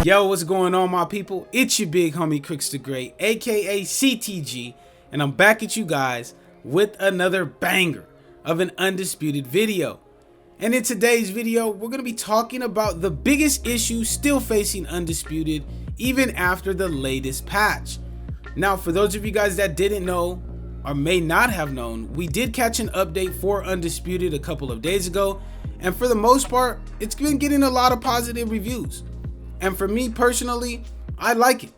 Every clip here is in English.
Yo, what's going on, my people? It's your big homie Crooks the Great, aka CTG, and I'm back at you guys with another banger of an Undisputed video. And in today's video, we're going to be talking about the biggest issue still facing Undisputed even after the latest patch. Now, for those of you guys that didn't know or may not have known, we did catch an update for Undisputed a couple of days ago, and for the most part, it's been getting a lot of positive reviews. And for me personally, I like it.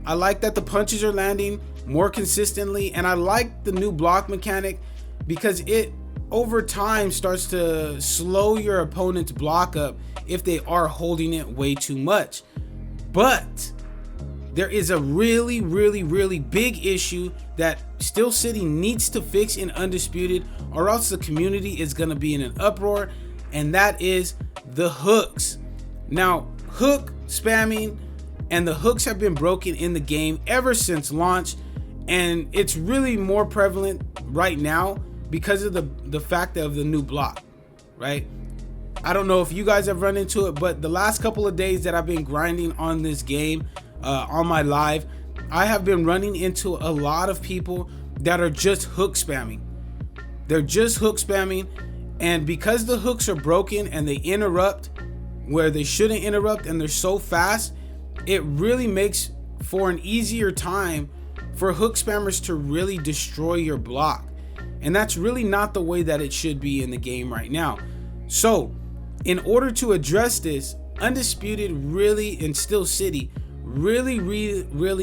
I like that the punches are landing more consistently, and I like the new block mechanic because it over time starts to slow your opponent's block up if they are holding it way too much. But there is a really big issue that Steel City needs to fix in Undisputed, or else the community is going to be in an uproar, and that is the hooks. Now, hook spamming and the hooks have been broken in the game ever since launch, and it's really more prevalent right now because of the fact of the new block, right? I don't know if you guys have run into it, but the last couple of days that I've been grinding on this game on my live, I have been running into a lot of people that are just hook spamming. They're just hook spamming, and because the hooks are broken and they interrupt where they shouldn't interrupt and they're so fast, it really makes for an easier time for hook spammers to really destroy your block. And that's really not the way that it should be in the game right now. So in order to address this, Undisputed really and Steel City really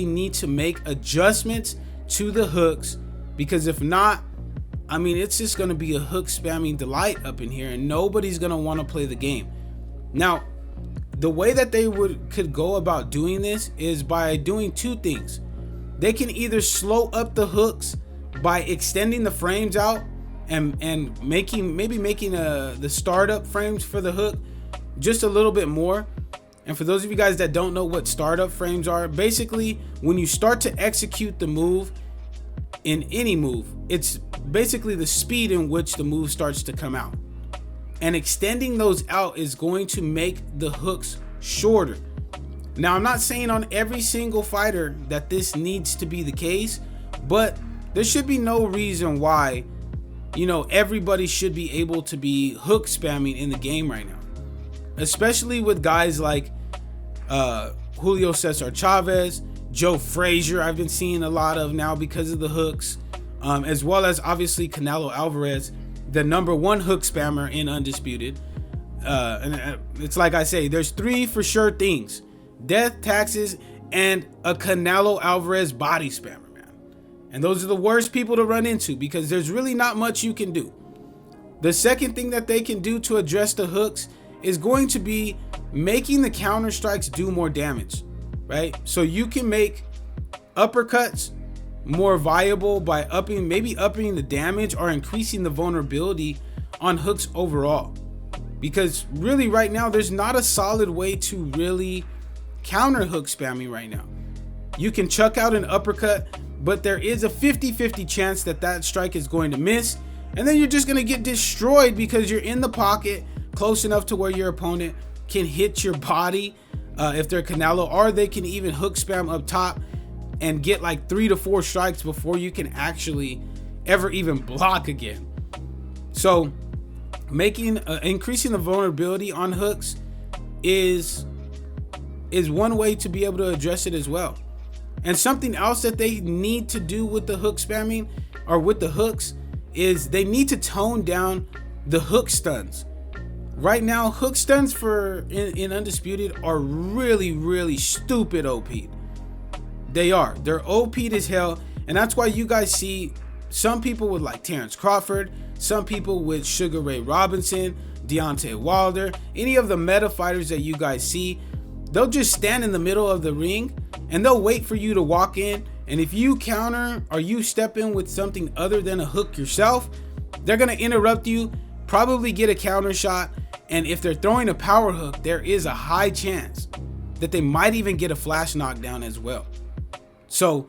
need to make adjustments to the hooks, because if not, I mean, it's just going to be a hook spamming delight up in here and nobody's going to want to play the game. Now, the way that they could go about doing this is by doing two things. They can either slow up the hooks by extending the frames out and making the startup frames for the hook just a little bit more. And for those of you guys that don't know what startup frames are, basically when you start to execute the move in any move, it's basically the speed in which the move starts to come out. And extending those out is going to make the hooks shorter. Now, I'm not saying on every single fighter that this needs to be the case, but there should be no reason why, you know, everybody should be able to be hook spamming in the game right now. Especially with guys like Julio Cesar Chavez, Joe Frazier, I've been seeing a lot of now because of the hooks, as well as obviously Canelo Alvarez, the #1 hook spammer in Undisputed. And it's like I say, there's three for sure things: death, taxes, and a Canelo Alvarez body spammer, man. And those are the worst people to run into because there's really not much you can do. The second thing that they can do to address the hooks is going to be making the counter strikes do more damage, right? So you can make uppercuts more viable by upping the damage or increasing the vulnerability on hooks overall, because really right now there's not a solid way to really counter hook spamming right now. You can chuck out an uppercut, but there is a 50-50 chance that strike is going to miss, and then you're just going to get destroyed because you're in the pocket close enough to where your opponent can hit your body if they're Canelo, or they can even hook spam up top and get like 3 to 4 strikes before you can actually ever even block again. So increasing the vulnerability on hooks is one way to be able to address it as well. And something else that they need to do with the hook spamming or with the hooks is they need to tone down the hook stuns. Right now, hook stuns in Undisputed are really stupid OP. They're OP'd as hell, and that's why you guys see some people with like Terrence Crawford, some people with Sugar Ray Robinson, Deontay Wilder, any of the meta fighters that you guys see, they'll just stand in the middle of the ring and they'll wait for you to walk in, and if you counter or you step in with something other than a hook yourself, they're gonna interrupt you, probably get a counter shot, and if they're throwing a power hook, there is a high chance that they might even get a flash knockdown as well. So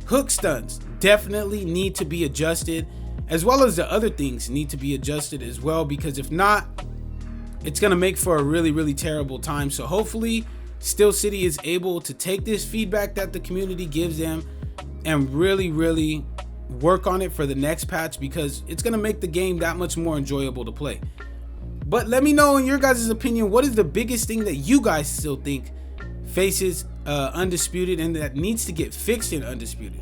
hook stuns definitely need to be adjusted, as well as the other things need to be adjusted as well, because if not, it's going to make for a really terrible time. So hopefully Steel City is able to take this feedback that the community gives them and really work on it for the next patch, because it's going to make the game that much more enjoyable to play. But let me know in your guys' opinion, what is the biggest thing that you guys still think faces Undisputed and that needs to get fixed in Undisputed?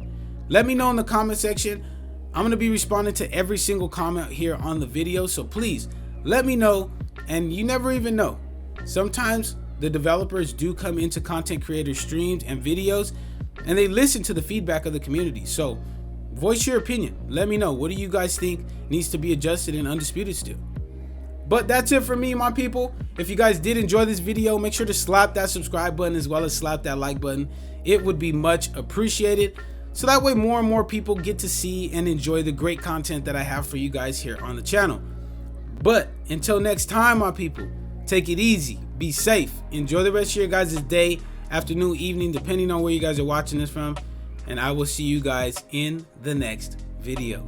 Let me know in the comment section. I'm going to be responding to every single comment here on the video, so please let me know. And you never even know, sometimes the developers do come into content creator streams and videos and they listen to the feedback of the community. So voice your opinion. Let me know, what do you guys think needs to be adjusted in Undisputed still? But that's it for me, my people. If you guys did enjoy this video, make sure to slap that subscribe button as well as slap that like button. It would be much appreciated, so that way more and more people get to see and enjoy the great content that I have for you guys here on the channel. But until next time, my people, take it easy, be safe, enjoy the rest of your guys' day, afternoon, evening, depending on where you guys are watching this from, and I will see you guys in the next video.